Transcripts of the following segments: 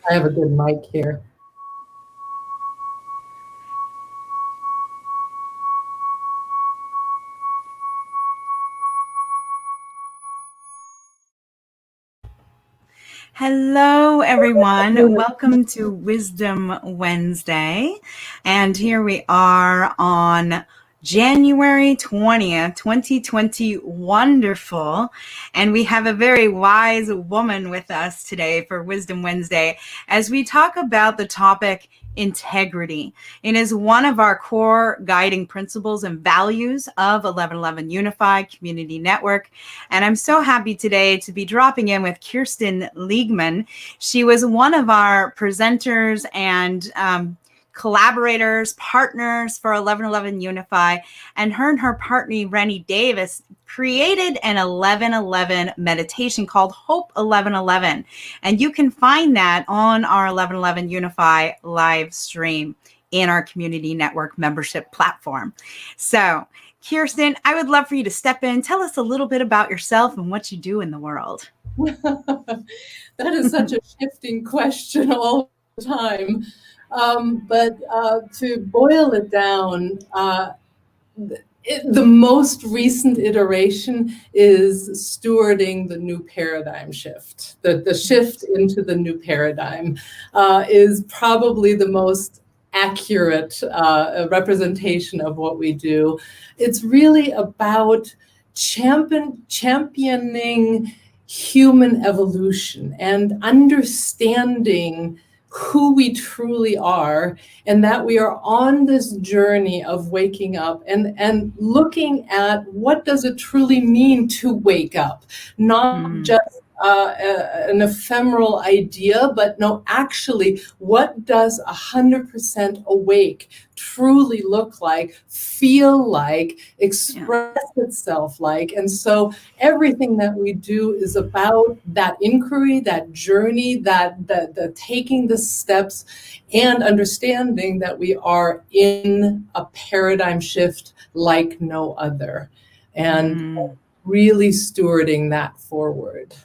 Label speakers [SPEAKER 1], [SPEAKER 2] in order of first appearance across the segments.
[SPEAKER 1] I have a good mic here.
[SPEAKER 2] Hello, everyone. Welcome to Wisdom Wednesday. And here we are on January 20th, 2020. Wonderful. And we have a very wise woman with us today for Wisdom Wednesday as we talk about the topic integrity. It is one of our core guiding principles and values of 1111 Unify Community Network. And I'm so happy today to be dropping in with Kirsten Liegmann. She was one of our presenters and collaborators, partners for 1111 Unify, and her partner, Rennie Davis, created an 1111 meditation called Hope 1111. And you can find that on our 1111 Unify live stream in our community network membership platform. So, Kirsten, I would love for you to step in. Tell us a little bit about yourself and what you do in the world.
[SPEAKER 1] That is such a shifting question all the time. But to boil it down, the most recent iteration is stewarding the new paradigm shift. The shift into the new paradigm is probably the most accurate representation of what we do. It's really about championing human evolution and understanding who we truly are, and that we are on this journey of waking up and looking at what does it truly mean to wake up, not just an ephemeral idea, but no, actually, what does 100% awake truly look like, feel like, express itself like? And so everything that we do is about that inquiry, that journey, that the taking the steps and understanding that we are in a paradigm shift like no other, and really stewarding that forward.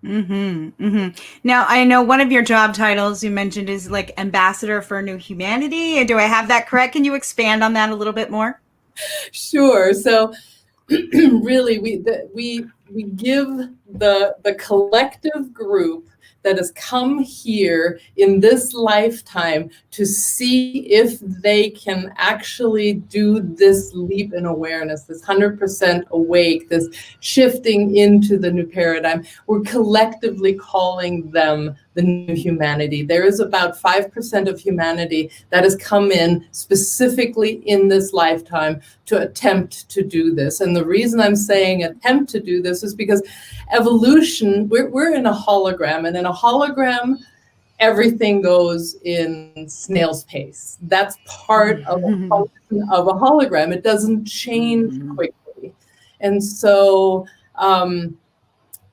[SPEAKER 2] Now, I know one of your job titles you mentioned is like Ambassador for New Humanity. Do I have that correct? Can you expand on that a little bit more?
[SPEAKER 1] Sure. So really, we give the collective group that has come here in this lifetime to see if they can actually do this leap in awareness, this 100% awake, this shifting into the new paradigm. We're collectively calling them the new humanity. There is about 5% of humanity that has come in specifically in this lifetime to attempt to do this. And the reason I'm saying attempt to do this is because evolution, we're in a hologram, and in a hologram, everything goes in snail's pace. That's part of a function of a hologram. It doesn't change quickly. And so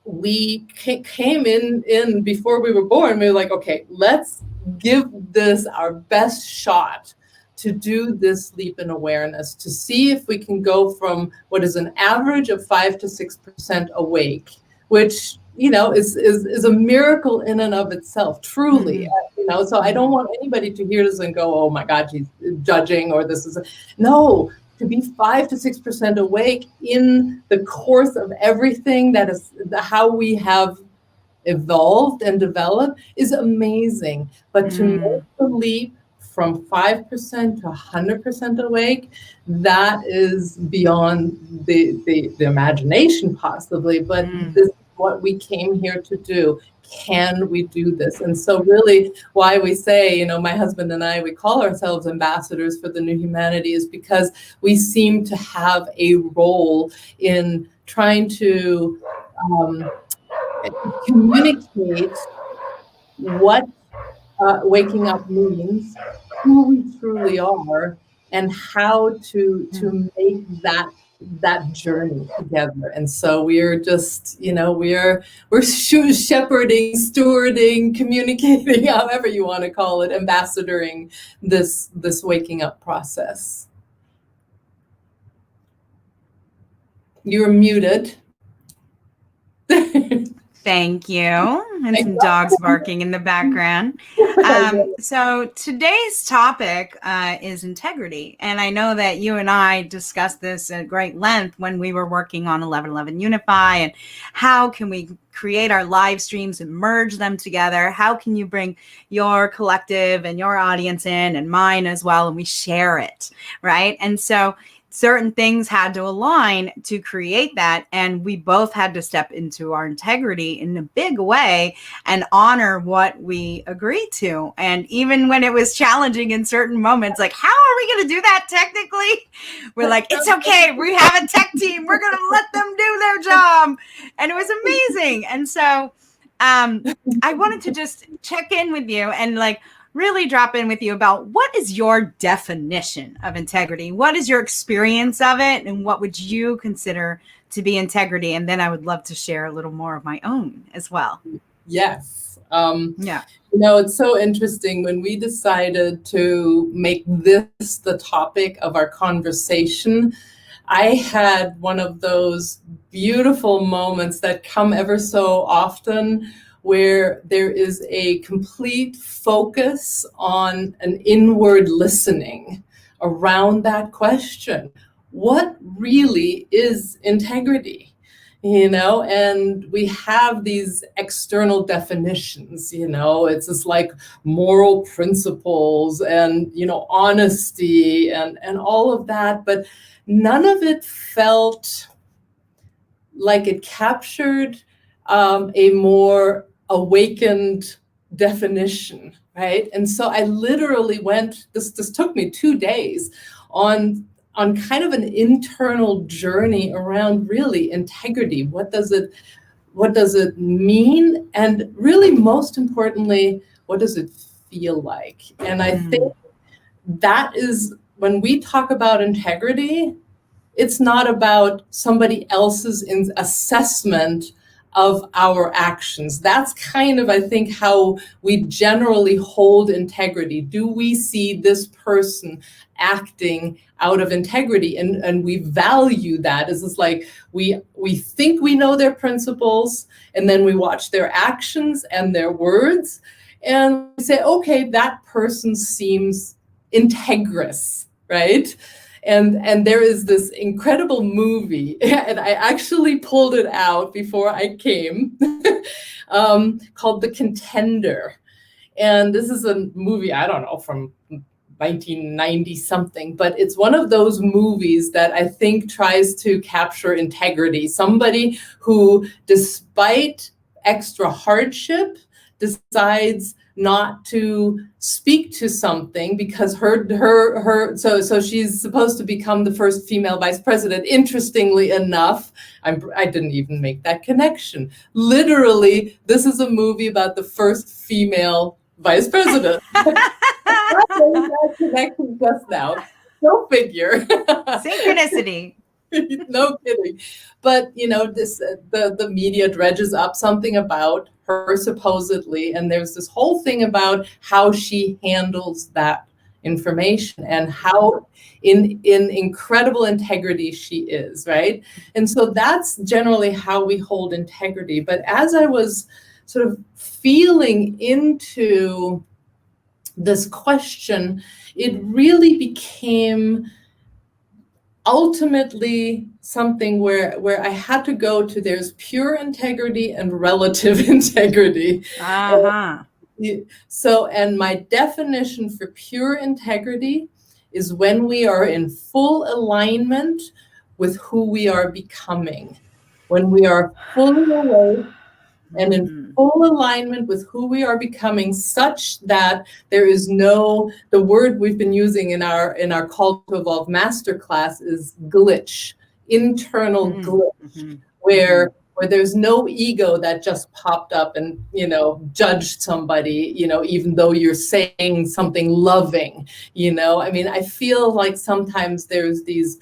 [SPEAKER 1] we came in before we were born. We were like, okay, let's give this our best shot to do this leap in awareness, to see if we can go from what is an average of 5 to 6% awake, which, you know, is a miracle in and of itself, truly. You know, so I don't want anybody to hear this and go, oh my God, she's judging, or this is no. To be 5 to 6% awake in the course of everything that is how we have evolved and developed is amazing. But to make the leap from 5% to 100% awake, that is beyond the imagination possibly, but this is what we came here to do. Can we do this? And so really why we say, you know, my husband and I, we call ourselves ambassadors for the new humanity, is because we seem to have a role in trying to communicate what waking up means, who we truly are, and how to make that journey together. And so we're just, you know, we're shepherding, stewarding, communicating, however you want to call it, ambassadoring this waking up process. You're muted.
[SPEAKER 2] Thank you. And some dogs barking in the background. So today's topic is integrity. And I know that you and I discussed this at great length when we were working on 1111 Unify, and how can we create our live streams and merge them together? How can you bring your collective and your audience in and mine as well, and we share it, right? And so certain things had to align to create that. And we both had to step into our integrity in a big way and honor what we agreed to. And even when it was challenging in certain moments, like, how are we going to do that technically? We're like, it's okay. We have a tech team. We're going to let them do their job. And it was amazing. And so I wanted to just check in with you and like, really drop in with you about what is your definition of integrity? What is your experience of it? And what would you consider to be integrity? And then I would love to share a little more of my own as well.
[SPEAKER 1] Yes. It's so interesting when we decided to make this the topic of our conversation. I had one of those beautiful moments that come ever so often, where there is a complete focus on an inward listening around that question. What really is integrity? And we have these external definitions, it's just like moral principles and, honesty and all of that, but none of it felt like it captured a more awakened definition, right? And so I literally went, this took me 2 days on kind of an internal journey around really integrity. What does it mean? And really, most importantly, what does it feel like? And I think that is, when we talk about integrity, it's not about somebody else's assessment of our actions. That's kind of, I think, how we generally hold integrity. Do we see this person acting out of integrity? And we value that. It's just like we think we know their principles, and then we watch their actions and their words, and we say, okay, that person seems integrous, right? And there is this incredible movie, and I actually pulled it out before I came, called The Contender. And this is a movie, I don't know, from 1990 something, but it's one of those movies that I think tries to capture integrity. Somebody who, despite extra hardship, decides not to speak to something because so she's supposed to become the first female vice president. Interestingly enough, I didn't even make that connection. Literally, this is a movie about the first female vice president. I made that connection just now. Go figure.
[SPEAKER 2] Synchronicity.
[SPEAKER 1] No kidding. But the media dredges up something about her supposedly, and there's this whole thing about how she handles that information and how in incredible integrity she is, right? And so that's generally how we hold integrity. But as I was sort of feeling into this question, it really became ultimately something where I had to go to, there's pure integrity and relative integrity. So, and my definition for pure integrity is when we are in full alignment with who we are becoming, when we are fully awake and in full alignment with who we are becoming, such that there is the word we've been using in our Call to Evolve masterclass is glitch, internal glitch, where there's no ego that just popped up and, judged somebody, even though you're saying something loving, I mean, I feel like sometimes there's these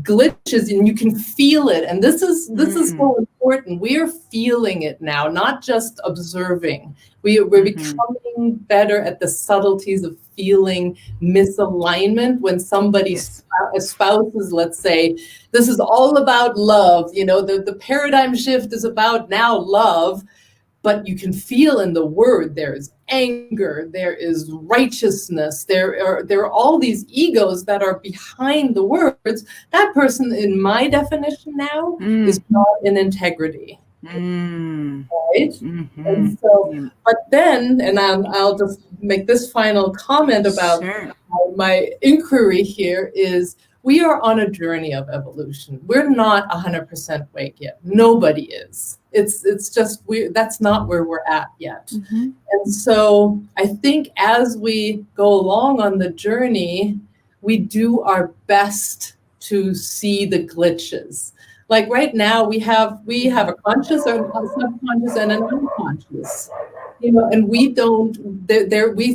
[SPEAKER 1] glitches and you can feel it. And this is so important. We are feeling it now, not just observing. We're becoming better at the subtleties of feeling misalignment when somebody espouses, let's say, this is all about love. The paradigm shift is about now love. but you can feel in the word there is anger, there is righteousness, there are all these egos that are behind the words. That person, in my definition now, is not in integrity. Right? And so, but then, and I'll just make this final comment about my inquiry here is, we are on a journey of evolution. We're not 100% awake yet. Nobody is. It's just, that's not where we're at yet. And so I think as we go along on the journey, we do our best to see the glitches. Like right now, we have a conscious, or a subconscious, and an unconscious. And we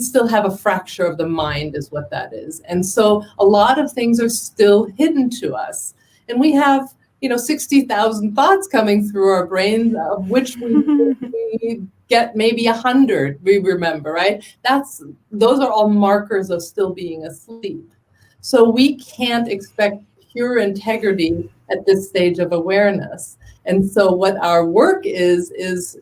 [SPEAKER 1] still have a fracture of the mind, is what that is. And so a lot of things are still hidden to us. And we have, 60,000 thoughts coming through our brains, of which we get maybe 100 we remember, right? Those are all markers of still being asleep. So we can't expect pure integrity at this stage of awareness. And so what our work is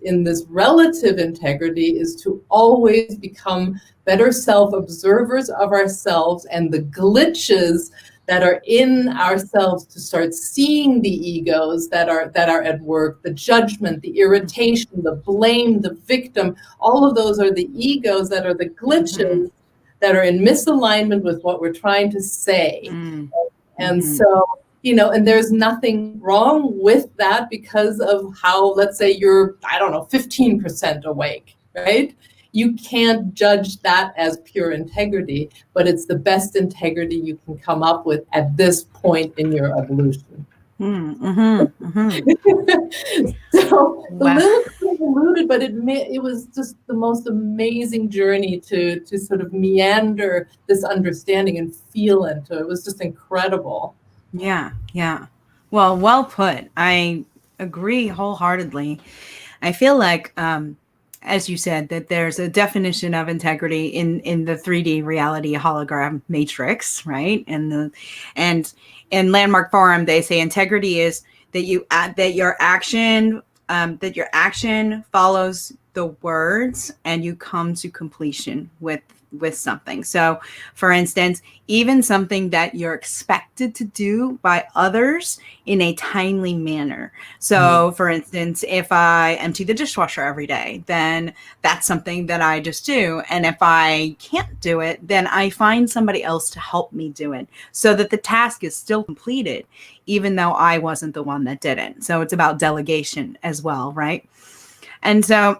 [SPEAKER 1] in this relative integrity, is to always become better self-observers of ourselves and the glitches that are in ourselves, to start seeing the egos that are at work, the judgment, the irritation, the blame, the victim. All of those are the egos that are the glitches that are in misalignment with what we're trying to say. And so, and there's nothing wrong with that, because of how, let's say you're, 15% awake, right? You can't judge that as pure integrity, but it's the best integrity you can come up with at this point in your evolution. So a little convoluted, but it was just the most amazing journey to sort of meander this understanding and feel into. It was just incredible.
[SPEAKER 2] Yeah. Well put. I agree wholeheartedly. I feel like, as you said, that there's a definition of integrity in the 3D reality hologram matrix, right? And in Landmark Forum, they say integrity is that your action follows the words, and you come to completion with something. So for instance, even something that you're expected to do by others in a timely manner. So for instance, if I empty the dishwasher every day, then that's something that I just do. And if I can't do it, then I find somebody else to help me do it, so that the task is still completed, even though I wasn't the one that did it. So it's about delegation as well, right? And so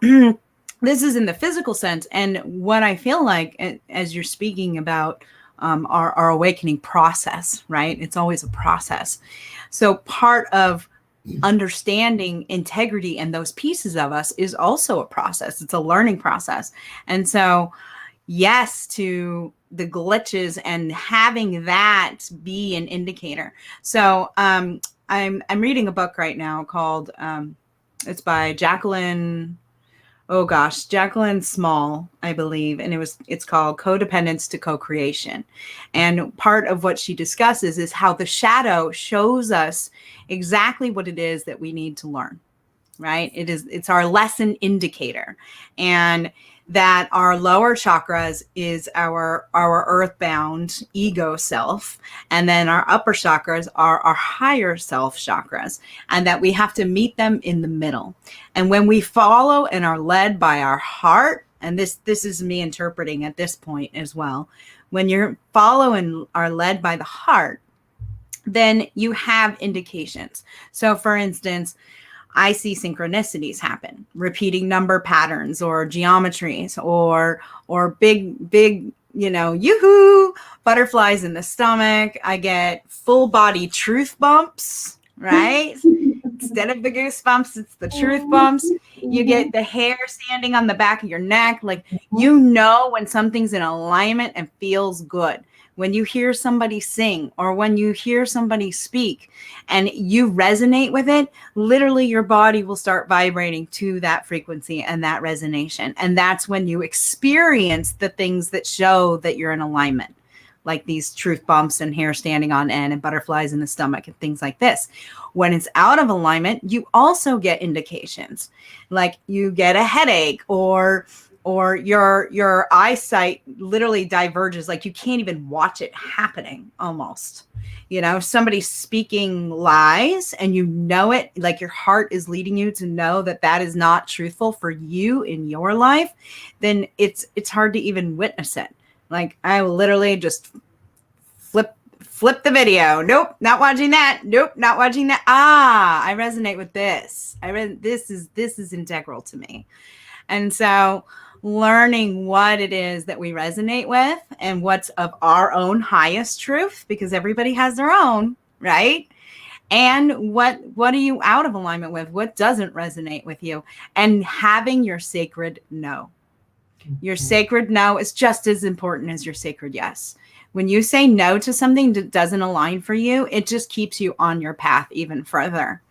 [SPEAKER 2] this is in the physical sense. And what I feel like, as you're speaking about our awakening process, right? It's always a process. So part of understanding integrity and those pieces of us is also a process. It's a learning process. And so, yes, to the glitches and having that be an indicator. So I'm reading a book right now called, it's by Jacqueline Small, I believe. And it's called Codependence to Co-Creation. And part of what she discusses is how the shadow shows us exactly what it is that we need to learn, right? It's our lesson indicator. And that our lower chakras is our earthbound ego self. And then our upper chakras are our higher self chakras, and that we have to meet them in the middle. And when we follow and are led by our heart, and this is me interpreting at this point as well, when you're follow and are led by the heart, then you have indications. So for instance, I see synchronicities happen, repeating number patterns or geometries or big, yoo-hoo, butterflies in the stomach. I get full body truth bumps, right? Instead of the goosebumps, it's the truth bumps. You get the hair standing on the back of your neck. Like, when something's in alignment and feels good. When you hear somebody sing or when you hear somebody speak and you resonate with it, literally your body will start vibrating to that frequency and that resonation. And that's when you experience the things that show that you're in alignment. like these truth bumps and hair standing on end and butterflies in the stomach and things like this. When it's out of alignment, you also get indications, like you get a headache, or your eyesight literally diverges, like you can't even watch it happening almost. You know, if somebody's speaking lies and you know it, like your heart is leading you to know that that is not truthful for you in your life, then it's hard to even witness it. Like I will literally just flip the video. Nope, not watching that. Nope, not watching that. I resonate with this. This is integral to me. And so learning what it is that we resonate with and what's of our own highest truth, because everybody has their own, right? And what are you out of alignment with? What doesn't resonate with you? And having your sacred no. Your sacred no is just as important as your sacred yes. When you say no to something that doesn't align for you, it just keeps you on your path even further.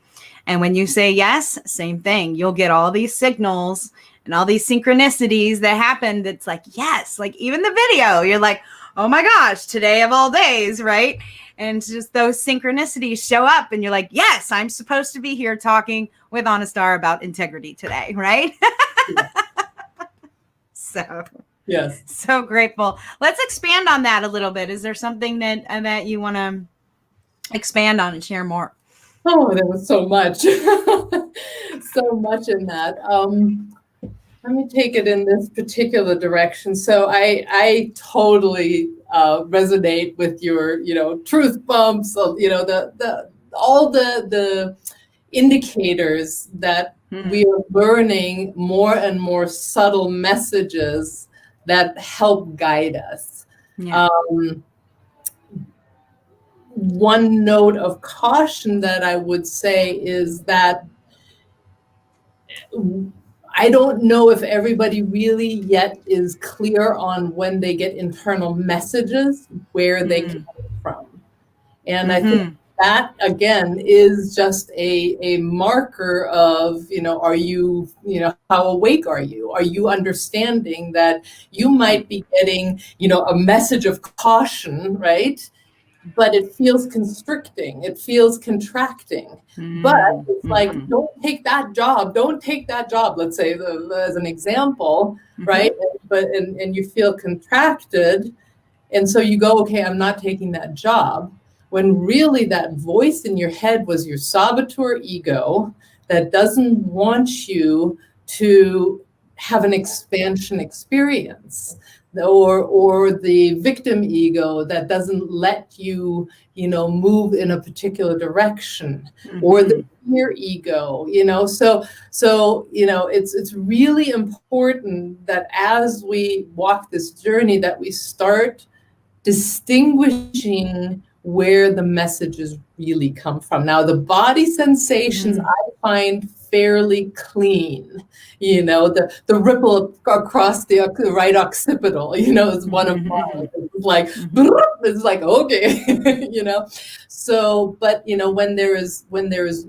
[SPEAKER 2] And when you say yes, same thing. You'll get all these signals and all these synchronicities that happen. That's like, yes, like even the video, you're like, oh my gosh, today of all days, right? And just those synchronicities show up and you're like, yes, I'm supposed to be here talking with Anistara about integrity today, right?
[SPEAKER 1] Yes.
[SPEAKER 2] So,
[SPEAKER 1] yes.
[SPEAKER 2] So grateful. Let's expand on that a little bit. Is there something that you want to expand on and share more?
[SPEAKER 1] Oh, there was so much, so much in that. Let me take it in this particular direction. So I totally resonate with your, truth bumps, all the indicators that we are learning more and more subtle messages that help guide us. Yeah. One note of caution that I would say is that I don't know if everybody really yet is clear on when they get internal messages, where they come from. And I think that, again, is just a marker of, are you, how awake are you? Are you understanding that you might be getting, a message of caution, right? But it feels constricting. It feels contracting. But it's like, don't take that job. Don't take that job. Let's say as an example, right? And you feel contracted. And so you go, okay, I'm not taking that job. When really that voice in your head was your saboteur ego that doesn't want you to have an expansion experience. Or the victim ego that doesn't let you, move in a particular direction, or the fear ego, So it's really important that as we walk this journey, that we start distinguishing where the messages really come from. Now, the body sensations I find fairly clean. The ripple across the right occipital, is one of mine. It's like, it's like, okay, So, but, when there is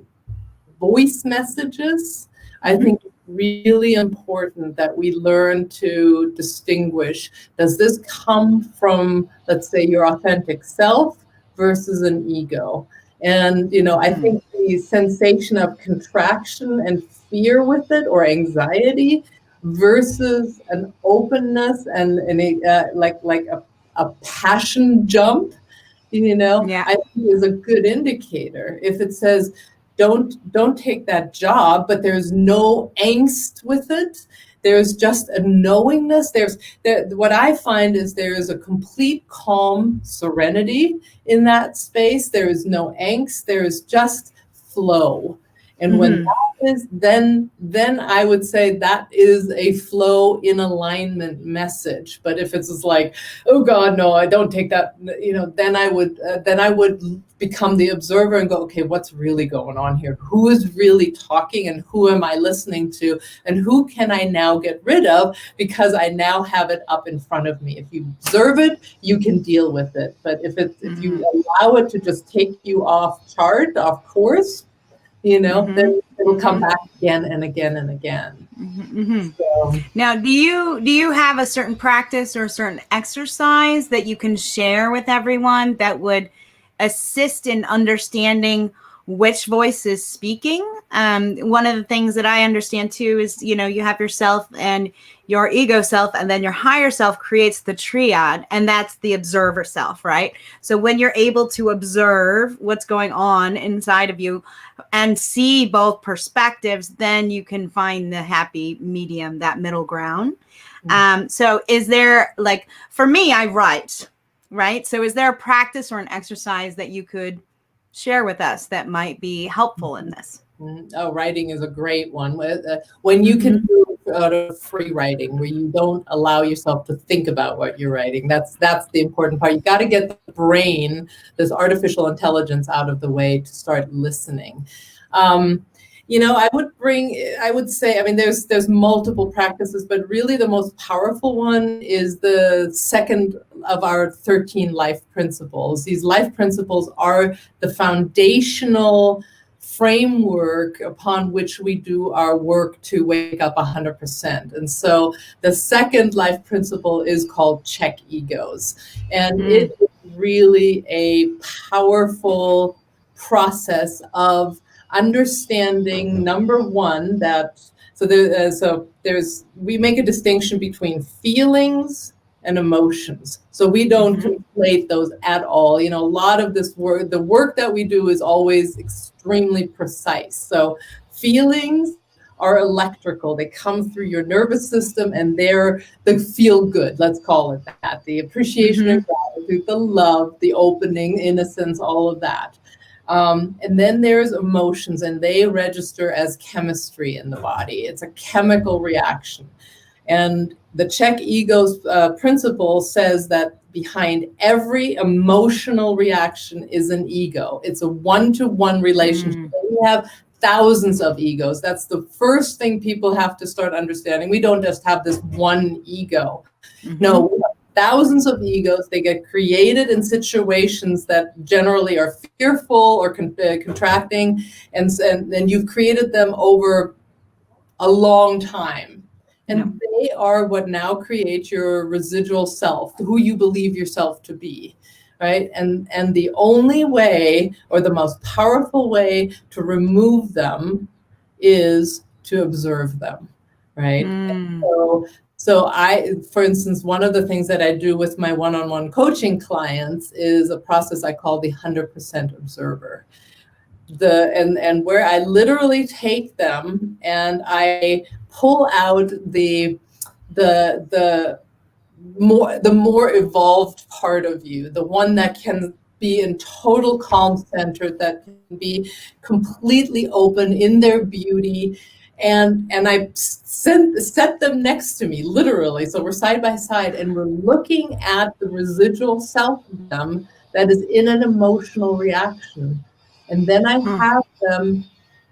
[SPEAKER 1] voice messages, I think it's really important that we learn to distinguish, does this come from, let's say, your authentic self versus an ego? And, I think the sensation of contraction and fear with it, or anxiety, versus an openness and a passion jump, I think is a good indicator. If it says, don't take that job, but there's no angst with it, there's just a knowingness. What I find is there is a complete calm serenity in that space. There is no angst. There is just flow. And when that is, then I would say that is a flow in alignment message. But if it's just like, oh God, no, I don't take that, then I would become the observer and go, okay, what's really going on here? Who is really talking, and who am I listening to, and who can I now get rid of, because I now have it up in front of me. If you observe it, you can deal with it. But if you allow it to just take you off course, then it'll come back again and again and again. So,
[SPEAKER 2] now, do you have a certain practice or a certain exercise that you can share with everyone that would assist in understanding which voice is speaking? One of the things that I understand too is, you have yourself and your ego self, and then your higher self creates the triad, and that's the observer self, right? So when you're able to observe what's going on inside of you and see both perspectives, then you can find the happy medium, that middle ground. So is there, like, for me, I write, right? So is there a practice or an exercise that you could share with us that might be helpful in this?
[SPEAKER 1] Oh, writing is a great one. When you can do out of free writing, where you don't allow yourself to think about what you're writing, that's the important part. You got to get the brain, this artificial intelligence, out of the way to start listening. I would say, there's multiple practices, but really the most powerful one is the second of our 13 life principles. These life principles are the foundational framework upon which we do our work to wake up 100%. And so the second life principle is called check egos. And it is really a powerful process of understanding, number one, that we make a distinction between feelings and emotions. So we don't conflate those at all. A lot of this work, the work that we do, is always extremely precise. So feelings are electrical. They come through your nervous system, and they're the feel good, let's call it that. The appreciation and gratitude, the love, the opening, innocence, all of that. And then there's emotions, and they register as chemistry in the body. It's a chemical reaction. And the check egos principle says that behind every emotional reaction is an ego. It's a one-to-one relationship. We have thousands of egos. That's the first thing people have to start understanding. We don't just have this one ego. No, we have thousands of egos. They get created in situations that generally are fearful or contracting, and you've created them over a long time. And they are what now create your residual self, who you believe yourself to be, right? And the only way, or the most powerful way, to remove them is to observe them, right? And so for instance, one of the things that I do with my one-on-one coaching clients is a process I call the 100% observer. And where I literally take them and I pull out the more evolved part of you, the one that can be in total calm center, that can be completely open in their beauty, and I set them next to me, literally. So we're side by side, and we're looking at the residual self of them that is in an emotional reaction. And then I have them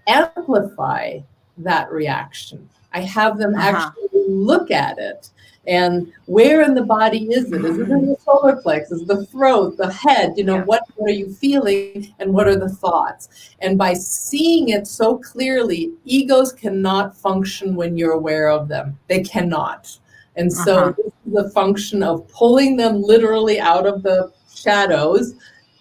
[SPEAKER 1] amplify that reaction. I have them actually look at it. And where in the body is it? Is it in the solar plexus, the throat, the head? What are you feeling, and what are the thoughts? And by seeing it so clearly, egos cannot function when you're aware of them. They cannot. And so this is the function of pulling them literally out of the shadows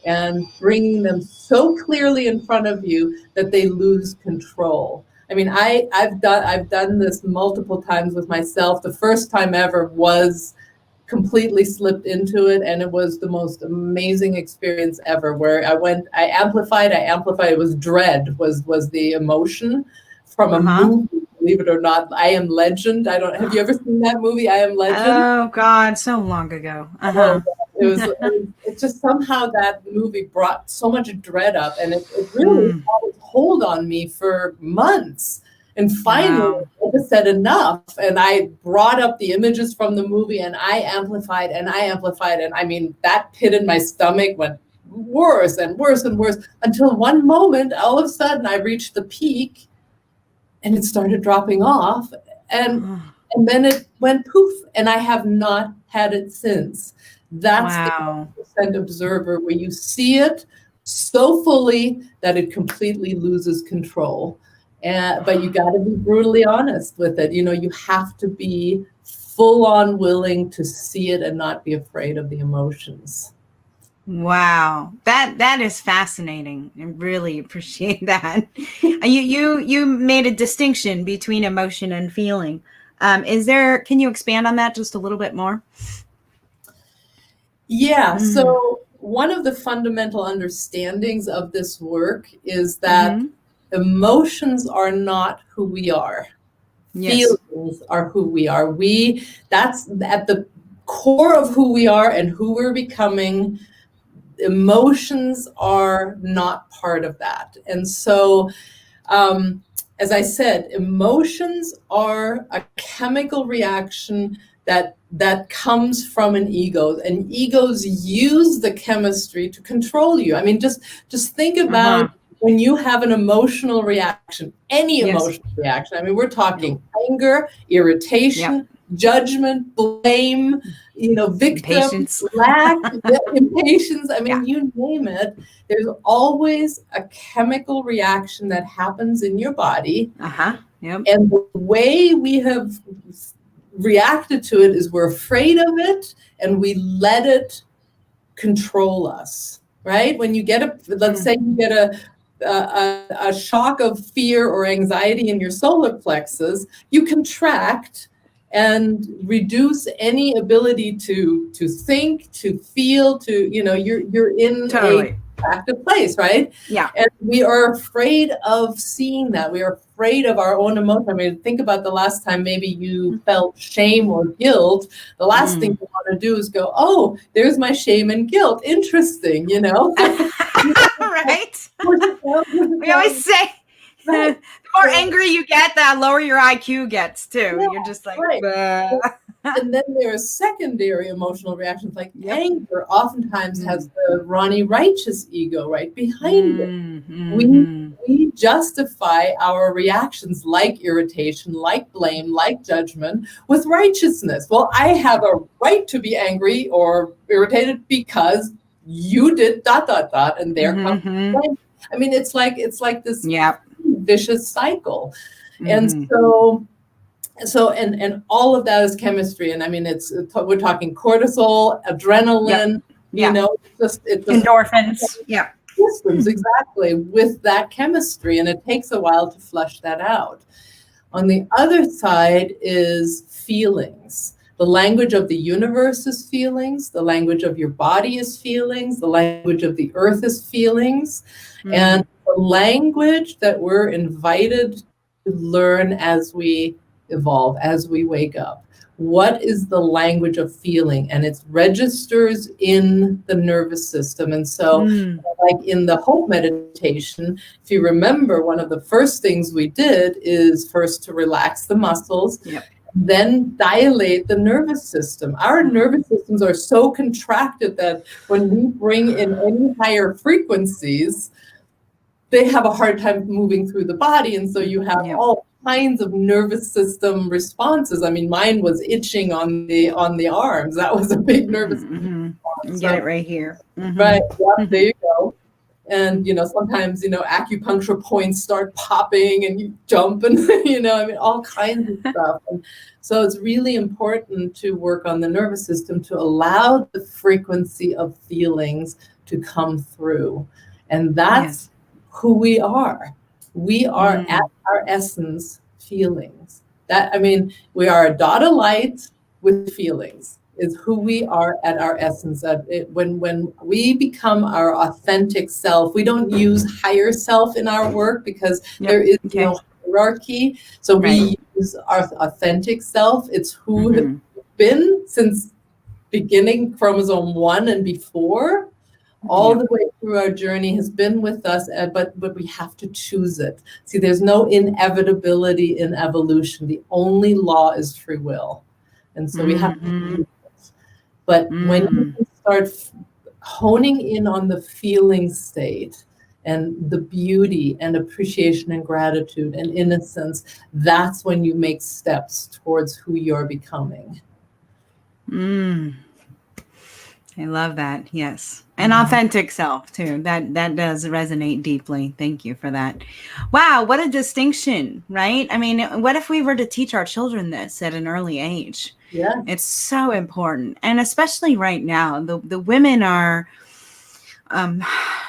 [SPEAKER 1] and bringing them so clearly in front of you that they lose control. I've done this multiple times with myself. The first time ever was completely slipped into it, and it was the most amazing experience ever, where I amplified. It was dread was the emotion from a movie. Believe it or not, I Am Legend. Have you ever seen that movie, I Am Legend?
[SPEAKER 2] Oh God, so long ago.
[SPEAKER 1] It's just somehow that movie brought so much dread up, and it really had its hold on me for months. And finally, I just said enough, and I brought up the images from the movie, and I amplified, and that pit in my stomach went worse and worse and worse, until one moment, all of a sudden, I reached the peak, and it started dropping off, and then it went poof, and I have not had it since. That's the 100% observer, where you see it so fully that it completely loses control. But you got to be brutally honest with it. You have to be full on willing to see it and not be afraid of the emotions.
[SPEAKER 2] Wow, that is fascinating. I really appreciate that. You made a distinction between emotion and feeling. Can you expand on that just a little bit more?
[SPEAKER 1] Yeah. So one of the fundamental understandings of this work is that emotions are not who we are.
[SPEAKER 2] Yes.
[SPEAKER 1] Feelings are who we are. That's at the core of who we are and who we're becoming. Emotions are not part of that. And so, as I said, emotions are a chemical reaction that comes from an ego, and egos use the chemistry to control you. I mean, just think about when you have an emotional reaction, any emotional reaction. I mean, we're talking anger, irritation, judgment, blame, victim,
[SPEAKER 2] Impatience.
[SPEAKER 1] lack, impatience. I mean, you name it. There's always a chemical reaction that happens in your body. And the way we have reacted to it is we're afraid of it and we let it control us, right? When you get let's say you get a shock of fear or anxiety in your solar plexus, you contract and reduce any ability to think, to feel, you're in a active place, right?
[SPEAKER 2] Yeah.
[SPEAKER 1] And we are afraid of seeing that. We are afraid of our own emotion. I mean, think about the last time maybe you felt shame or guilt. The last thing you want to do is go, oh, there's my shame and guilt. Interesting,
[SPEAKER 2] Right? We always say, the more angry you get, the lower your IQ gets too. Yeah, you're just like,
[SPEAKER 1] and then there's secondary emotional reactions like anger oftentimes has the Ronnie Righteous ego right behind it. We justify our reactions like irritation, like blame, like judgment with righteousness. Well, I have a right to be angry or irritated because you did ... and there comes blame. I mean, it's like this vicious cycle. And so and all of that is chemistry. And I mean, we're talking cortisol, adrenaline, it's
[SPEAKER 2] endorphins.
[SPEAKER 1] Systems exactly with that chemistry. And it takes a while to flush that out. On the other side is feelings. The language of the universe is feelings. The language of your body is feelings. The language of the earth is feelings. And the language that we're invited to learn as we evolve, as we wake up. What is the language of feeling? And it registers in the nervous system. And so like in the hope meditation, if you remember, one of the first things we did is first to relax the muscles, then dilate the nervous system. Our nervous systems are so contracted that when we bring in any higher frequencies, they have a hard time moving through the body. And so you have all kinds of nervous system responses. I mean, mine was itching on the arms. That was a big nervous system response.
[SPEAKER 2] Get it right here.
[SPEAKER 1] Right. Yeah, there you go. And, sometimes, acupuncture points start popping and you jump and, I mean, all kinds of stuff. And so it's really important to work on the nervous system to allow the frequency of feelings to come through. And that's who we are. We are at our essence feelings. We are a dot of light with feelings. Is who we are at our essence. When we become our authentic self, we don't use higher self in our work because there is no hierarchy. So we use our authentic self. It's who has been since beginning chromosome 1 and before. All the way through our journey has been with us, but we have to choose it. See, there's no inevitability in evolution. The only law is free will. And so we have to choose it. But when you start honing in on the feeling state and the beauty and appreciation and gratitude and innocence, that's when you make steps towards who you're becoming.
[SPEAKER 2] I love that. Yes. An authentic self too. That does resonate deeply. Thank you for that. Wow, what a distinction, right? I mean, what if we were to teach our children this at an early age?
[SPEAKER 1] Yeah.
[SPEAKER 2] It's so important. And especially right now, the women are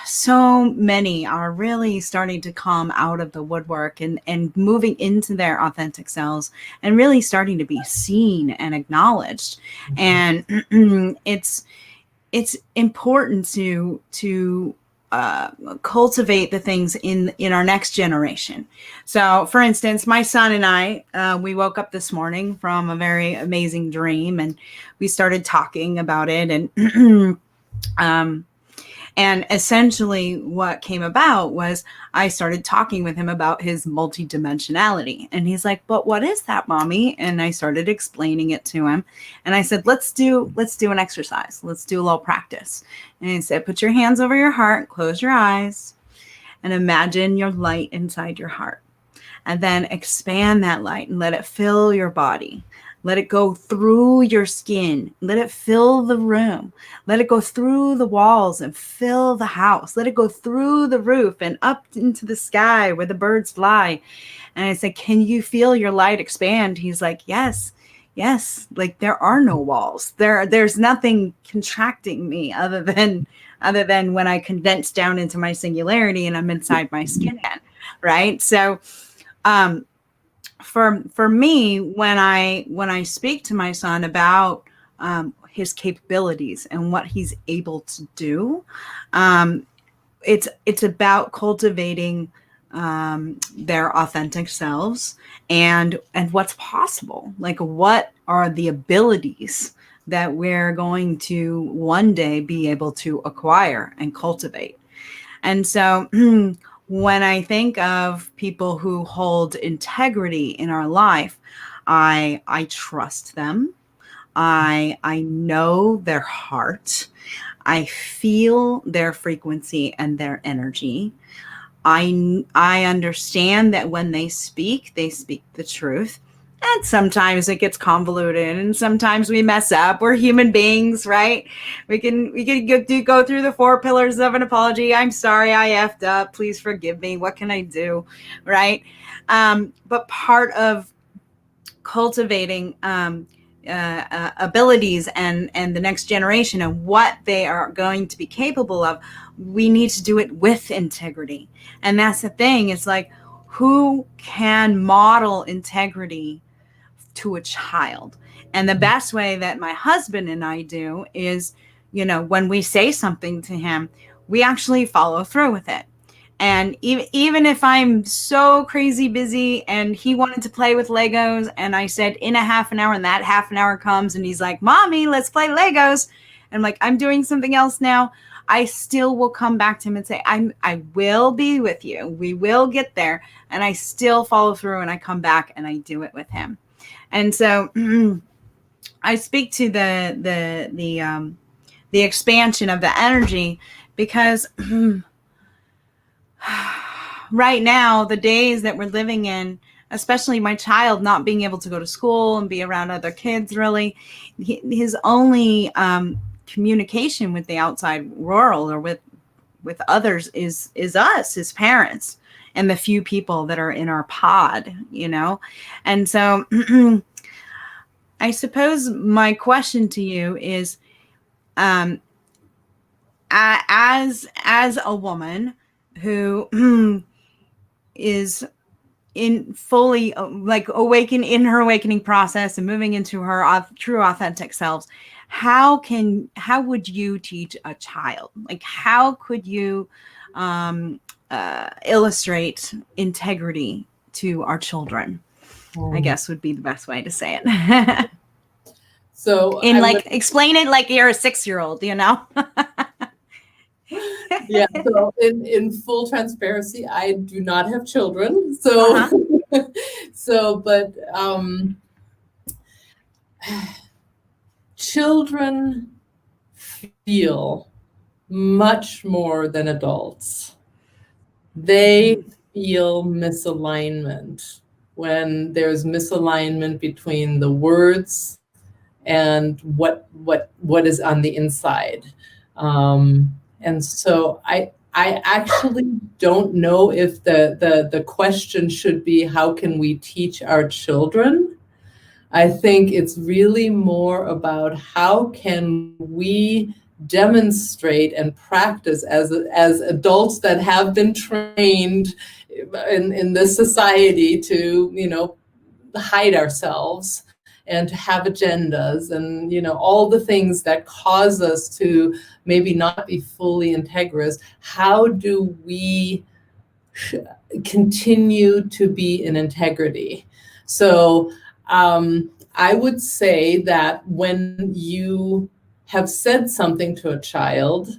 [SPEAKER 2] so many are really starting to come out of the woodwork and moving into their authentic selves and really starting to be seen and acknowledged. And it's important to cultivate the things in our next generation. So, for instance, my son and I, we woke up this morning from a very amazing dream, and we started talking about it, and essentially what came about was I started talking with him about his multidimensionality. And he's like, "But what is that, mommy?" And I started explaining it to him. And I said, let's do an exercise. Let's do a little practice. And he said, "Put your hands over your heart, close your eyes, and imagine your light inside your heart. And then expand that light and let it fill your body. Let it go through your skin. Let it fill the room. Let it go through the walls and fill the house. Let it go through the roof and up into the sky where the birds fly." And I said, "Can you feel your light expand?" He's like, "Yes, yes." Like there are no walls. There's nothing contracting me other than when I condense down into my singularity and I'm inside my skin again. Right. So for me, when I speak to my son about his capabilities and what he's able to do, it's about cultivating their authentic selves and what's possible. Like, what are the abilities that we're going to one day be able to acquire and cultivate? And so when I think of people who hold integrity in our life, I trust them. I know their heart. I feel their frequency and their energy. I understand that when they speak the truth. And sometimes it gets convoluted, and sometimes we mess up. We're human beings, right? We can go through the 4 pillars of an apology. "I'm sorry, I effed up. Please forgive me. What can I do?" Right? But part of cultivating abilities and the next generation and what they are going to be capable of, we need to do it with integrity. And that's the thing. It's like, who can model integrity to a child? And the best way that my husband and I do is, when we say something to him, we actually follow through with it. And even if I'm so crazy busy and he wanted to play with Legos and I said in a half an hour, and that half an hour comes and he's like, "Mommy, let's play Legos." And I'm like, "I'm doing something else now." I still will come back to him and say, I will be with you. We will get there. And I still follow through and I come back and I do it with him. And so I speak to the expansion of the energy because right now, the days that we're living in, especially my child not being able to go to school and be around other kids, really, his only communication with the outside world or with others is us, his parents, and the few people that are in our pod, And so I suppose my question to you is, as a woman who is in fully like in her awakening process and moving into her true authentic selves, how would you teach a child? Like, how could you illustrate integrity to our children? I guess would be the best way to say it.
[SPEAKER 1] So
[SPEAKER 2] explain it like you're a 6-year-old,
[SPEAKER 1] Yeah. So in full transparency, I do not have children. So, but children feel much more than adults. They feel misalignment when there's misalignment between the words and what is on the inside. And so I actually don't know if the question should be, how can we teach our children? I think it's really more about how can we demonstrate and practice as adults that have been trained in this society to, hide ourselves and to have agendas and, all the things that cause us to maybe not be fully integrous. How do we continue to be in integrity? So I would say that when you have said something to a child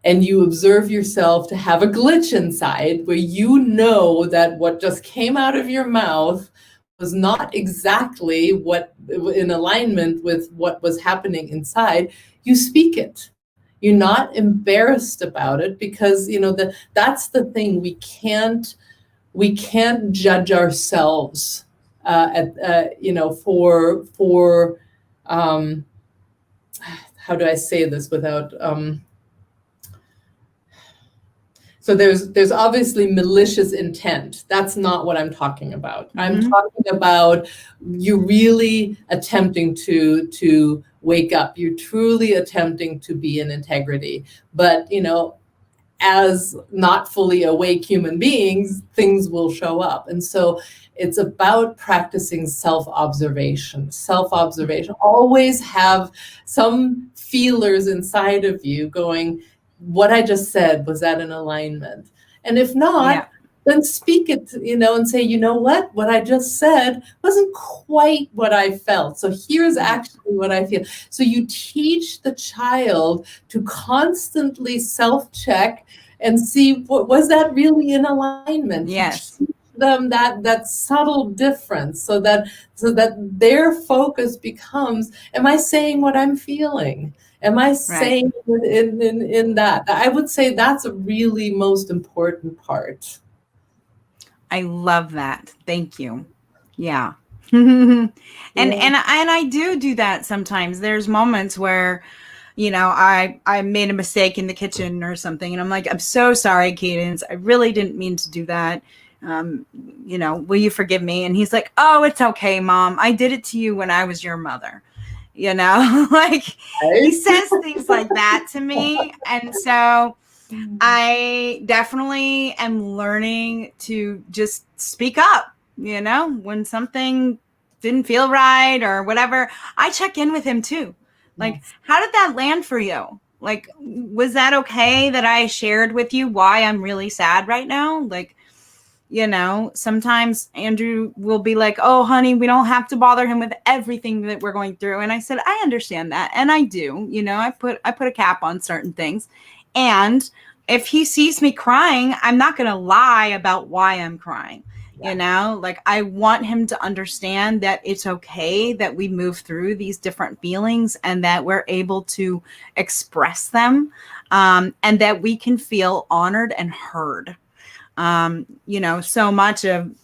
[SPEAKER 1] and you observe yourself to have a glitch inside where you know that what just came out of your mouth was not exactly what in alignment with what was happening inside, you speak it. You're not embarrassed about it, because that's the thing. We can't judge ourselves for how do I say this without so there's obviously malicious intent. That's not what I'm talking about. Mm-hmm. I'm talking about you really attempting to wake up. You're truly attempting to be in integrity. But, as not fully awake human beings, things will show up. And so it's about practicing self-observation. Always have some feelers inside of you going, what I just said, was that in alignment? And if not, then speak it, and say, what I just said wasn't quite what I felt. So here's actually what I feel. So you teach the child to constantly self-check and see, was that really in alignment?
[SPEAKER 2] Yes.
[SPEAKER 1] You teach them that subtle difference so that their focus becomes, am I saying what I'm feeling? Am I saying in that? I would say that's a really most important part.
[SPEAKER 2] I love that. Thank you. Yeah. And I do that sometimes. There's moments where, I made a mistake in the kitchen or something, and I'm like, I'm so sorry, Cadence. I really didn't mean to do that. Will you forgive me? And he's like, oh, it's okay, Mom. I did it to you when I was your mother. Like he says things like that to me. And so I definitely am learning to just speak up, when something didn't feel right or whatever. I check in with him too. Like, how did that land for you? Like, was that okay that I shared with you why I'm really sad right now? Like, sometimes Andrew will be like, oh, honey, we don't have to bother him with everything that we're going through. And I said, I understand that. And I do, I put a cap on certain things. And if he sees me crying, I'm not going to lie about why I'm crying. Like, I want him to understand that it's okay that we move through these different feelings and that we're able to express them, and that we can feel honored and heard. So much of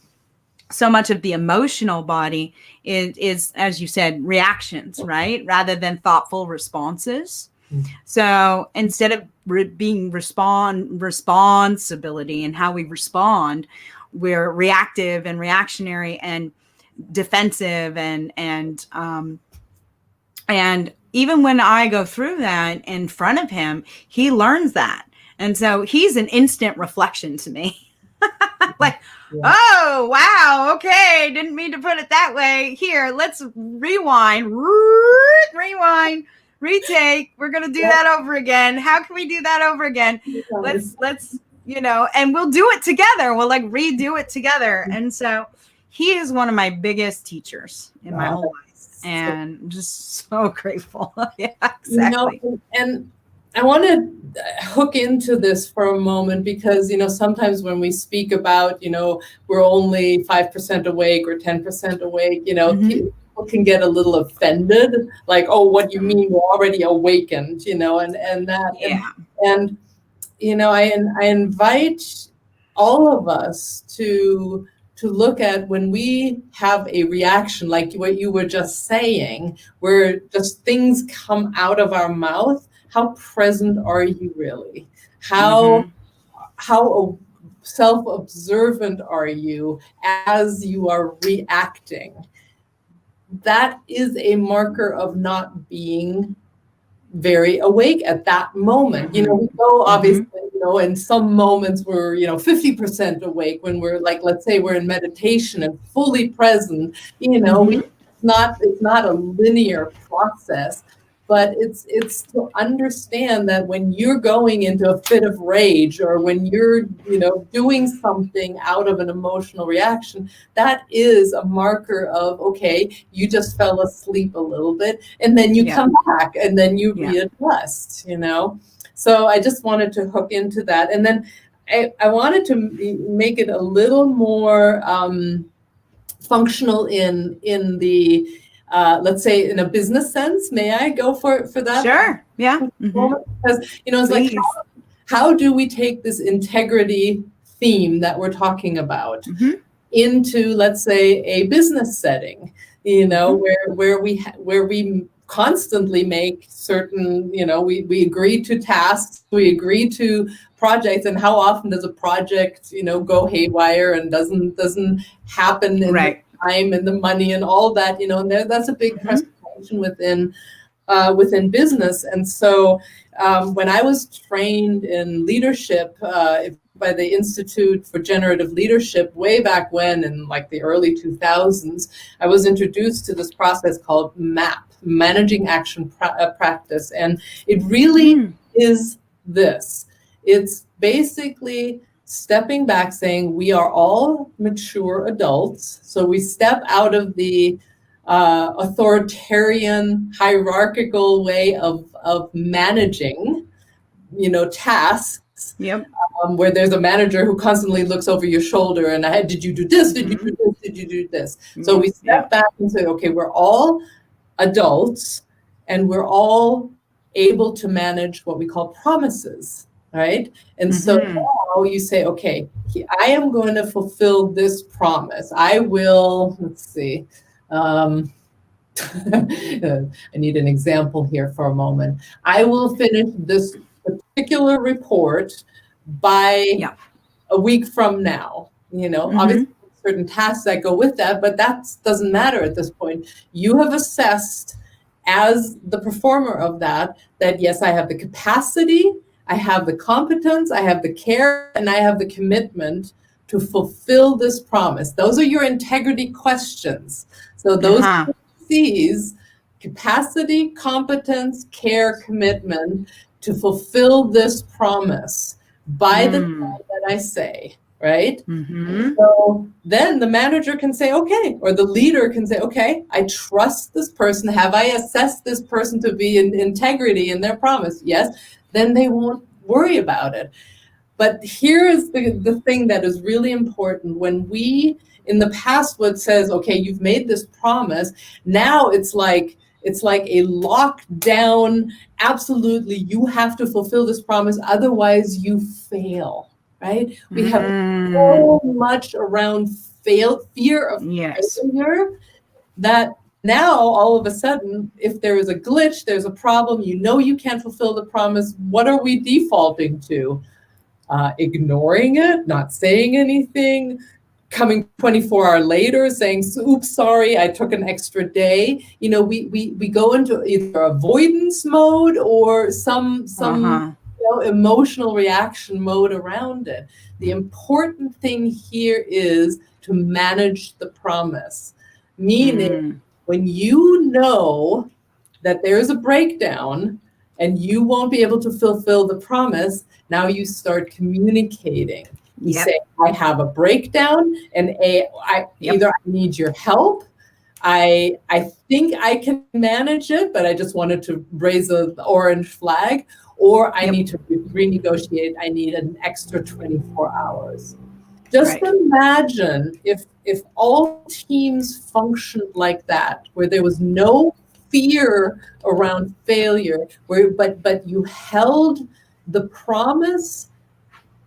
[SPEAKER 2] the emotional body is, as you said, reactions, right? Rather than thoughtful responses. Mm-hmm. So instead of being responsibility and how we respond, we're reactive and reactionary and defensive and even when I go through that in front of him, he learns that. And so he's an instant reflection to me. Like, oh, wow. Okay. Didn't mean to put it that way. Here, let's rewind, retake. We're going to do that over again. How can we do that over again? Let's, and we'll do it together. We'll redo it together. And so he is one of my biggest teachers in my whole life. And I'm just so grateful. Yeah, exactly.
[SPEAKER 1] And I want to hook into this for a moment because, sometimes when we speak about, we're only 5% awake or 10% awake, people can get a little offended, like, oh, what do you mean we're already awakened, and that.
[SPEAKER 2] Yeah.
[SPEAKER 1] And I invite all of us to to look at when we have a reaction, like what you were just saying, where just things come out of our mouth. How present are you really? How self-observant are you as you are reacting? That is a marker of not being very awake at that moment. You know, we go obviously, you know, in some moments we're, you know, 50% awake when we're like, let's say we're in meditation and fully present, you know, it's not a linear process, but it's to understand that when you're going into a fit of rage or when you're, you know, doing something out of an emotional reaction, that is a marker of, okay, you just fell asleep a little bit and then you come back and then you readjust, you know? So I just wanted to hook into that. And then I wanted to make it a little more functional in the, let's say in a business sense. May I go for that?
[SPEAKER 2] Sure. Yeah.
[SPEAKER 1] Because, you know, it's like, how do we take this integrity theme that we're talking about into, let's say, a business setting, you know, where we constantly make certain, you know, we agree to tasks, we agree to projects, and how often does a project, you know, go haywire and doesn't happen in the time and the money and all that, you know, and that's a big frustration within business. And so when I was trained in leadership by the Institute for Generative Leadership way back when in like the early 2000s, I was introduced to this process called MAP, Managing Action Practice. And it really is this. It's basically stepping back, saying we are all mature adults. So we step out of the authoritarian, hierarchical way of managing, you know, tasks. Where there's a manager who constantly looks over your shoulder and did you do this? Did you do this? Did you do this? So we step back and say, okay, we're all adults and we're all able to manage what we call promises, right? And so now you say, okay, I am going to fulfill this promise. I will, let's see, I need an example here for a moment. I will finish this particular report by a week from now. You know, obviously certain tasks that go with that, but that doesn't matter at this point. You have assessed as the performer of that yes, I have the capacity, I have the competence, I have the care, and I have the commitment to fulfill this promise. Those are your integrity questions. So those C's, capacity, competence, care, commitment, to fulfill this promise by the time that I say, right? So then the manager can say, okay, or the leader can say, okay, I trust this person. Have I assessed this person to be in integrity in their promise? Yes, then they won't worry about it. But here is the thing that is really important. When we, in the past, what says, okay, you've made this promise, now it's like a lockdown, absolutely, you have to fulfill this promise, otherwise you fail, right? We have so much around fear of failure that now all of a sudden, if there is a glitch, there's a problem, you know you can't fulfill the promise, what are we defaulting to? Ignoring it, not saying anything, coming 24 hours later saying, oops, sorry, I took an extra day. You know, we go into either avoidance mode or some you know, emotional reaction mode around it. The important thing here is to manage the promise. Meaning, when you know that there's a breakdown and you won't be able to fulfill the promise, now you start communicating. You say, I have a breakdown, and either I need your help, I think I can manage it, but I just wanted to raise the orange flag, or I need to renegotiate, I need an extra 24 hours. Just imagine if all teams functioned like that, where there was no fear around failure, but you held the promise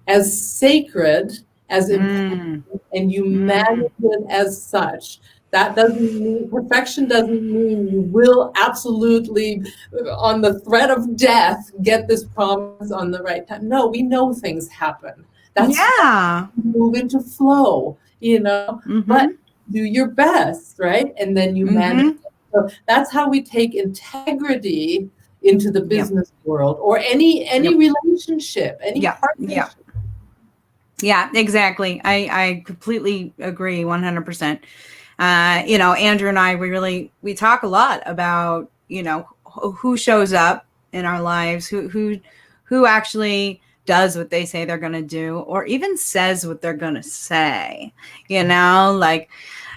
[SPEAKER 1] as sacred as important and you manage it as such. That doesn't mean perfection doesn't mean you will absolutely, on the threat of death, get this promise on the right time. No, we know things happen. That's why you move into flow, but do your best, right? And then you manage it. So that's how we take integrity into the business world or any relationship, any partnership.
[SPEAKER 2] Yeah, exactly. I completely agree 100%. Andrew and I, we talk a lot about, who shows up in our lives, who actually does what they say they're going to do, or even says what they're going to say, like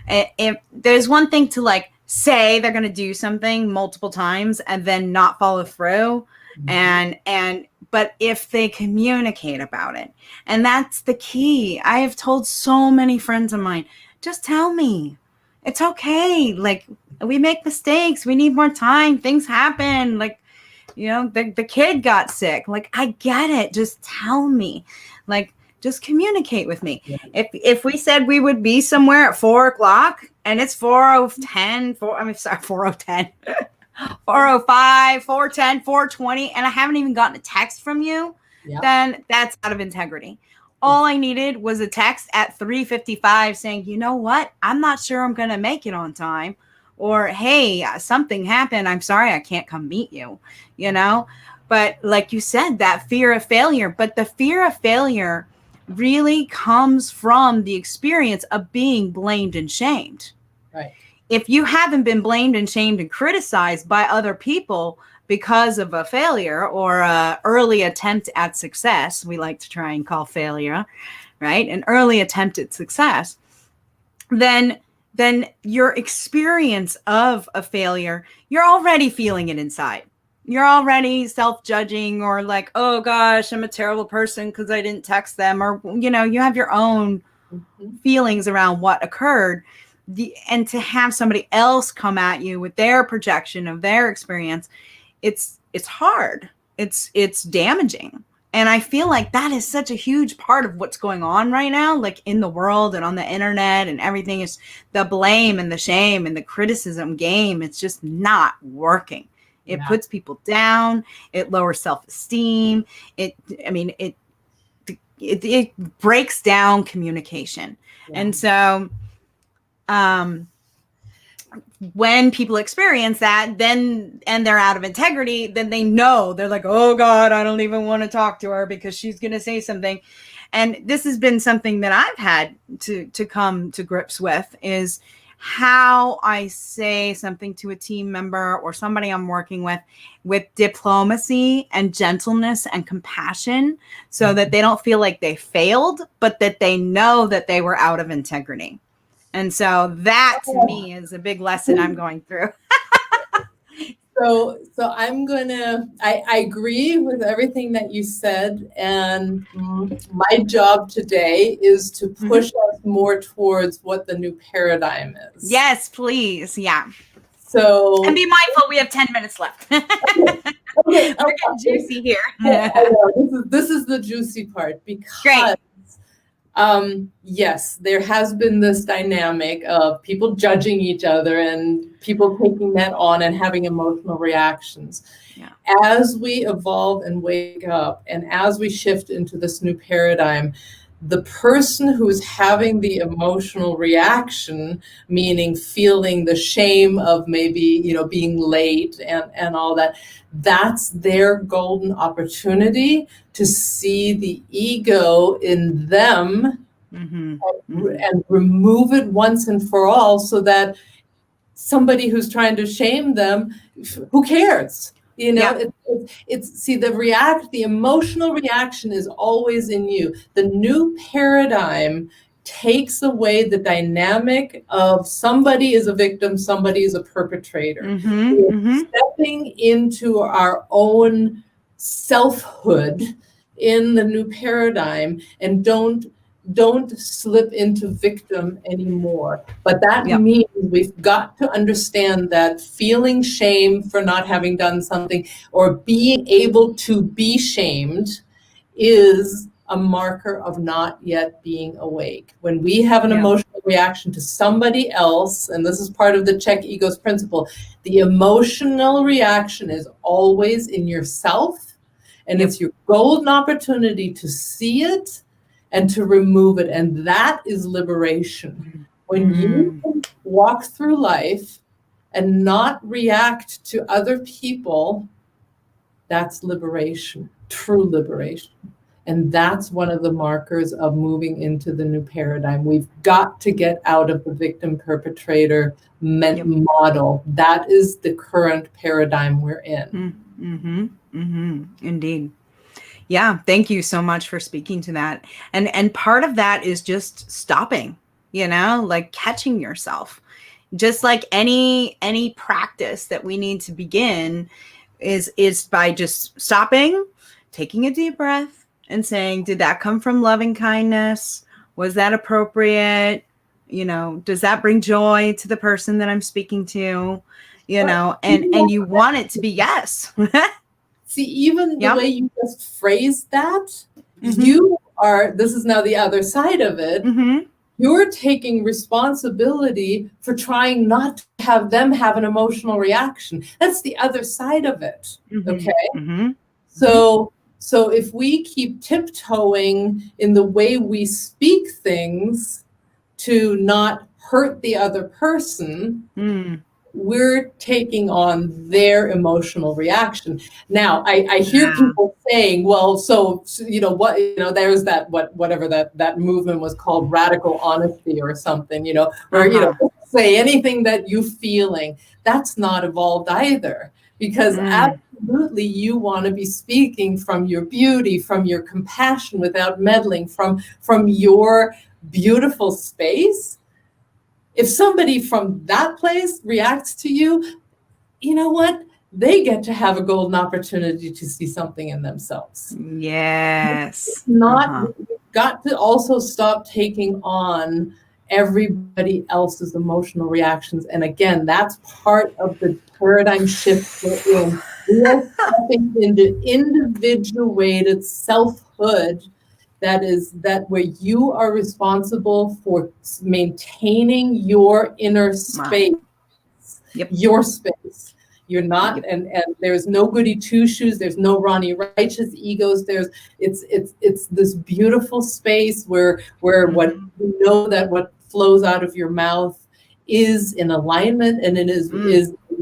[SPEAKER 2] if there's one thing to like say they're going to do something multiple times and then not follow through. But if they communicate about it, and that's the key. I have told so many friends of mine, just tell me. It's okay. Like, we make mistakes. We need more time. Things happen. Like, the kid got sick. Like, I get it. Just tell me. Like, just communicate with me. Yeah. If we said we would be somewhere at 4:00 and it's 4:10, 4:10, 4:05, 4:10, 4:20, and I haven't even gotten a text from you, then that's out of integrity. All I needed was a text at 3:55 saying, you know what? I'm not sure I'm going to make it on time. Or, hey, something happened. I'm sorry, I can't come meet you, But like you said, that fear of failure. But the fear of failure really comes from the experience of being blamed and shamed.
[SPEAKER 1] Right.
[SPEAKER 2] If you haven't been blamed and shamed and criticized by other people because of a failure or an early attempt at success, we like to try and call failure, right? An early attempt at success, then your experience of a failure, you're already feeling it inside. You're already self-judging or like, oh gosh, I'm a terrible person because I didn't text them, or, you have your own feelings around what occurred. And to have somebody else come at you with their projection of their experience, it's hard. It's damaging. And I feel like that is such a huge part of what's going on right now, like in the world and on the internet and everything. Is the blame and the shame and the criticism game. It's just not working. It puts people down. It lowers self-esteem. It breaks down communication. Yeah. And so, when people experience that, and they're out of integrity, then they know, they're like, oh God, I don't even want to talk to her because she's going to say something. And this has been something that I've had to come to grips with, is how I say something to a team member or somebody I'm working with diplomacy and gentleness and compassion, so that they don't feel like they failed, but that they know that they were out of integrity. And so that to me is a big lesson I'm going through.
[SPEAKER 1] So I agree with everything that you said. And my job today is to push us more towards what the new paradigm is.
[SPEAKER 2] Yes, please. Yeah.
[SPEAKER 1] So,
[SPEAKER 2] and be mindful, we have 10 minutes left. Okay. We're getting juicy here.
[SPEAKER 1] Yeah, I know. This is the juicy part, because
[SPEAKER 2] great.
[SPEAKER 1] Yes, there has been this dynamic of people judging each other and people taking that on and having emotional reactions. Yeah. As we evolve and wake up, and as we shift into this new paradigm, the person who's having the emotional reaction, meaning feeling the shame of maybe, being late and all that, that's their golden opportunity to see the ego in them and remove it once and for all, so that somebody who's trying to shame them, who cares? The emotional reaction is always in you. The new paradigm takes away the dynamic of somebody is a victim, somebody is a perpetrator. Stepping into our own selfhood in the new paradigm, and don't slip into victim anymore. But that means we've got to understand that feeling shame for not having done something, or being able to be shamed, is a marker of not yet being awake. When we have an emotional reaction to somebody else, and this is part of the Czech ego's principle, the emotional reaction is always in yourself, and it's your golden opportunity to see it and to remove it. And that is liberation. When you can walk through life and not react to other people, that's liberation, true liberation. And that's one of the markers of moving into the new paradigm. We've got to get out of the victim-perpetrator model. That is the current paradigm we're in.
[SPEAKER 2] Indeed. Yeah, thank you so much for speaking to that. And part of that is just stopping, like catching yourself. Just like any practice that we need to begin is by just stopping, taking a deep breath, and saying, did that come from loving kindness? Was that appropriate? Does that bring joy to the person that I'm speaking to? And you want it to be yes.
[SPEAKER 1] See, even the way you just phrased that, you are, this is now the other side of it. You're taking responsibility for trying not to have them have an emotional reaction. That's the other side of it. Okay. So if we keep tiptoeing in the way we speak things to not hurt the other person, we're taking on their emotional reaction. Now, I hear people saying, well, so there's that, whatever that movement was called, radical honesty or something, where, say anything that you're feeling. That's not evolved either, because absolutely you want to be speaking from your beauty, from your compassion without meddling, from your beautiful space. If somebody from that place reacts to you, you know what? They get to have a golden opportunity to see something in themselves.
[SPEAKER 2] Yes.
[SPEAKER 1] We've got to also stop taking on everybody else's emotional reactions. And again, that's part of the paradigm shift we're in. We are stepping into individuated selfhood. That where you are responsible for maintaining your inner space, your space. You're not, and there's no goody two shoes. There's no Ronnie Righteous egos. It's this beautiful space where what you know that what flows out of your mouth is in alignment and it is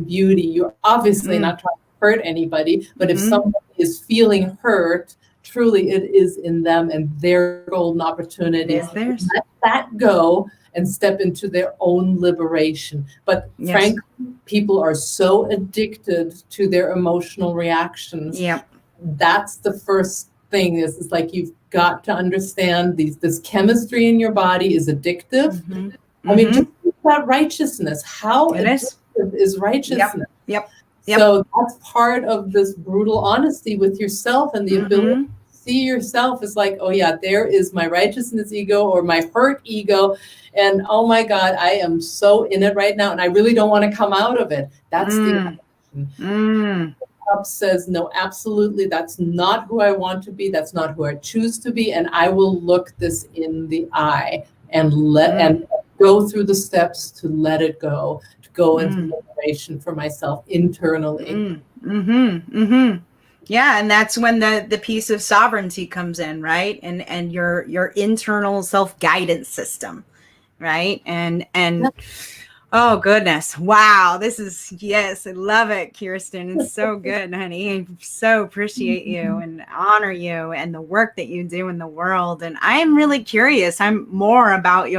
[SPEAKER 1] beauty. You're obviously not trying to hurt anybody, but if somebody is feeling hurt, truly it is in them and their golden opportunity. Let that go and step into their own liberation. But frankly, people are so addicted to their emotional reactions. That's the first thing is like, you've got to understand this chemistry in your body is addictive. I mean, just think about righteousness. How addictive is righteousness? So that's part of this brutal honesty with yourself and the ability to see yourself as like, oh yeah, there is my righteousness ego or my hurt ego. And oh my God, I am so in it right now. And I really don't want to come out of it. That's the action. Up says, no, absolutely. That's not who I want to be. That's not who I choose to be. And I will look this in the eye and and go through the steps to let it go, to go into liberation for myself internally.
[SPEAKER 2] Yeah, and that's when the piece of sovereignty comes in, right? And your internal self-guidance system, right? And oh goodness, wow, this is, yes, I love it, Kirsten. It's so good, honey. I so appreciate you and honor you and the work that you do in the world. And I am really curious. I'm more about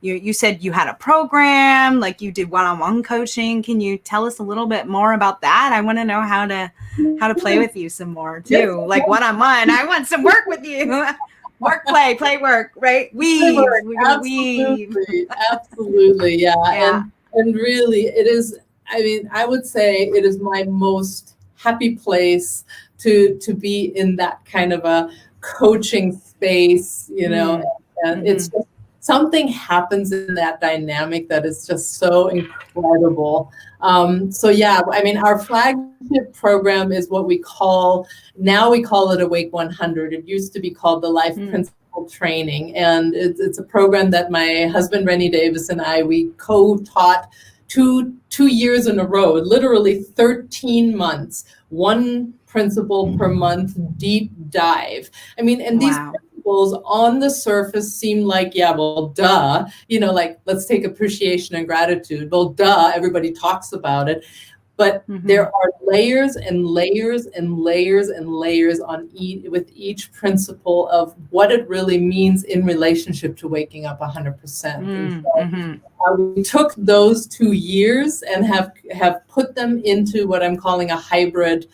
[SPEAKER 2] you said you had a program, like you did one-on-one coaching. Can you tell us a little bit more about that? I want to know how to play with you some more too. Like one-on-one. I want some work with you. Work, play, work, right? Weave.
[SPEAKER 1] Absolutely. Yeah. And really it is, I mean, I would say it is my most happy place to be in that kind of a coaching space, and it's just something happens in that dynamic that is just so incredible. So yeah, I mean, our flagship program is what we call it Awake 100. It used to be called the Life Principle Training. And it's a program that my husband, Rennie Davis, and we co-taught two years in a row, literally 13 months, one principle per month, deep dive. I mean, and these principles on the surface seem like, yeah, well, duh, like, let's take appreciation and gratitude. Well, duh, everybody talks about it. But there are layers and layers and layers and layers with each principle of what it really means in relationship to waking up 100%. We took those 2 years and have put them into what I'm calling a hybrid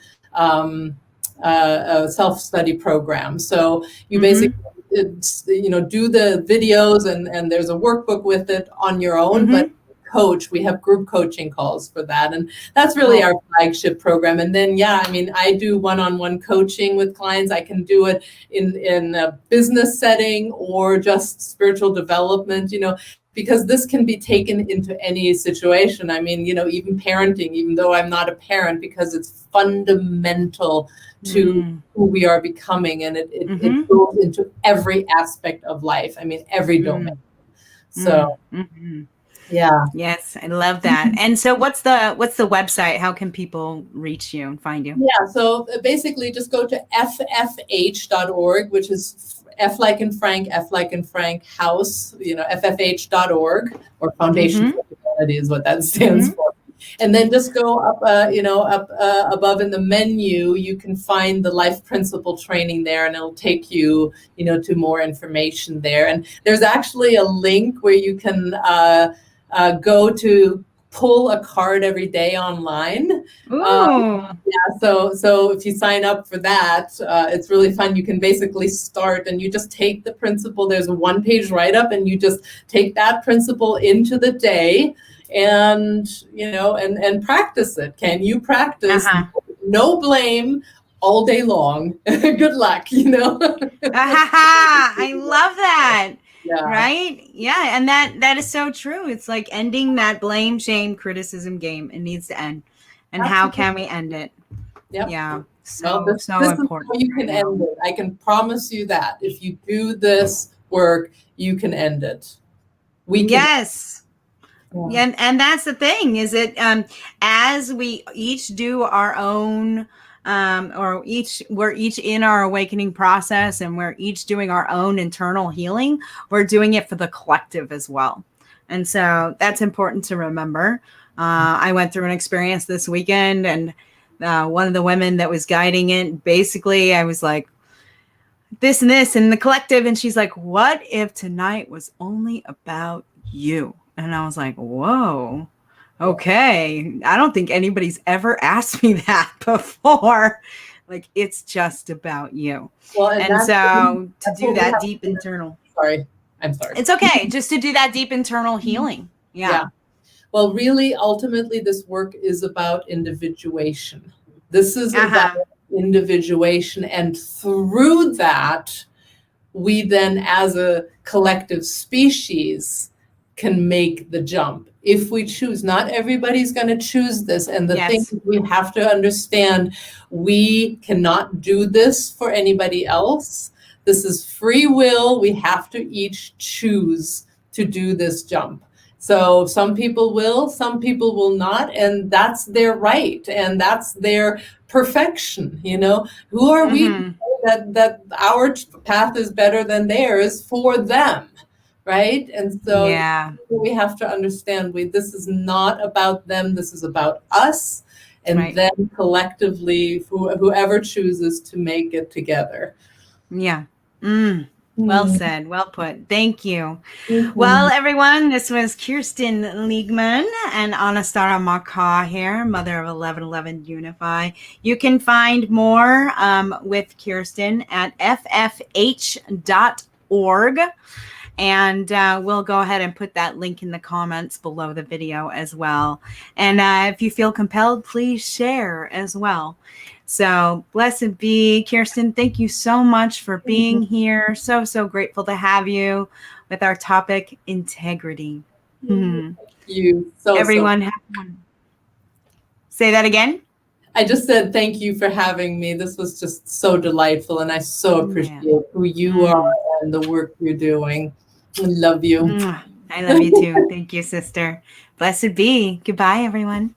[SPEAKER 1] self-study program. So you basically, do the videos and there's a workbook with it on your own, but we have group coaching calls for that. And that's really our flagship program. And then, I do one-on-one coaching with clients. I can do it in a business setting or just spiritual development, because this can be taken into any situation. I mean, even parenting, even though I'm not a parent, because it's fundamental to who we are becoming. And it goes into every aspect of life. I mean, every domain. So, yeah.
[SPEAKER 2] Yes, I love that. And so what's the website? How can people reach you and find you?
[SPEAKER 1] Yeah, so basically just go to ffh.org, which is F like in Frank, F like in Frank House, ffh.org, or Foundation for Humanity is what that stands for. And then just go up, above in the menu, you can find the Life Principle Training there, and it'll take you, to more information there. And there's actually a link where you can go to pull a card every day online. So if you sign up for that, it's really fun. You can basically start and you just take the principle. There's a 1-page write-up, and you just take that principle into the day and and practice it. Can you practice? No blame all day long. Good luck.
[SPEAKER 2] I love that.
[SPEAKER 1] Yeah.
[SPEAKER 2] Right? Yeah. And that is so true. It's like ending that blame, shame, criticism game. It needs to end. And how can we end it?
[SPEAKER 1] Yep.
[SPEAKER 2] Yeah.
[SPEAKER 1] This
[SPEAKER 2] important.
[SPEAKER 1] Is how you can end it. I can promise you that. If you do this work, you can end it. We can.
[SPEAKER 2] Yes. Yeah. And that's the thing, is it as we each do our own we're each in our awakening process, and we're each doing our own internal healing, we're doing it for the collective as well. And so that's important to remember. I went through an experience this weekend, and one of the women that was guiding it, basically I was like, this and this and the collective, and she's like, what if tonight was only about you? And I was like, whoa, okay. I don't think anybody's ever asked me that before. Like, it's just about you.
[SPEAKER 1] Well,
[SPEAKER 2] and so to do that deep internal.
[SPEAKER 1] Sorry, I'm sorry.
[SPEAKER 2] It's okay. Just to do that deep internal healing. Yeah.
[SPEAKER 1] Well, really, ultimately, this work is about individuation. This is about individuation. And through that, we then, as a collective species, can make the jump if we choose. Not everybody's going to choose this. And the thing we have to understand, we cannot do this for anybody else. This is free will. We have to each choose to do this jump. So some people will, some people will not, and that's their right, and that's their perfection. Who are we to say that our path is better than theirs for them? Right? And so we have to understand this is not about them. This is about us. And then collectively, whoever chooses to make it together.
[SPEAKER 2] Yeah. Well said. Well put. Thank you. Well, everyone, this was Kirsten Liegmann and Anistara Ma Ka here, mother of 1111 Unify. You can find more with Kirsten at ffh.org. And we'll go ahead and put that link in the comments below the video as well. And if you feel compelled, please share as well. So blessed be. Kirsten, thank you so much for being here. So grateful to have you. with our topic, integrity.
[SPEAKER 1] You
[SPEAKER 2] Everyone have one. Say that again.
[SPEAKER 1] I just said thank you for having me. This was just so delightful, and I so appreciate who you are and the work you're doing. I love you.
[SPEAKER 2] I love you too. Thank you, sister. Blessed be. Goodbye, everyone.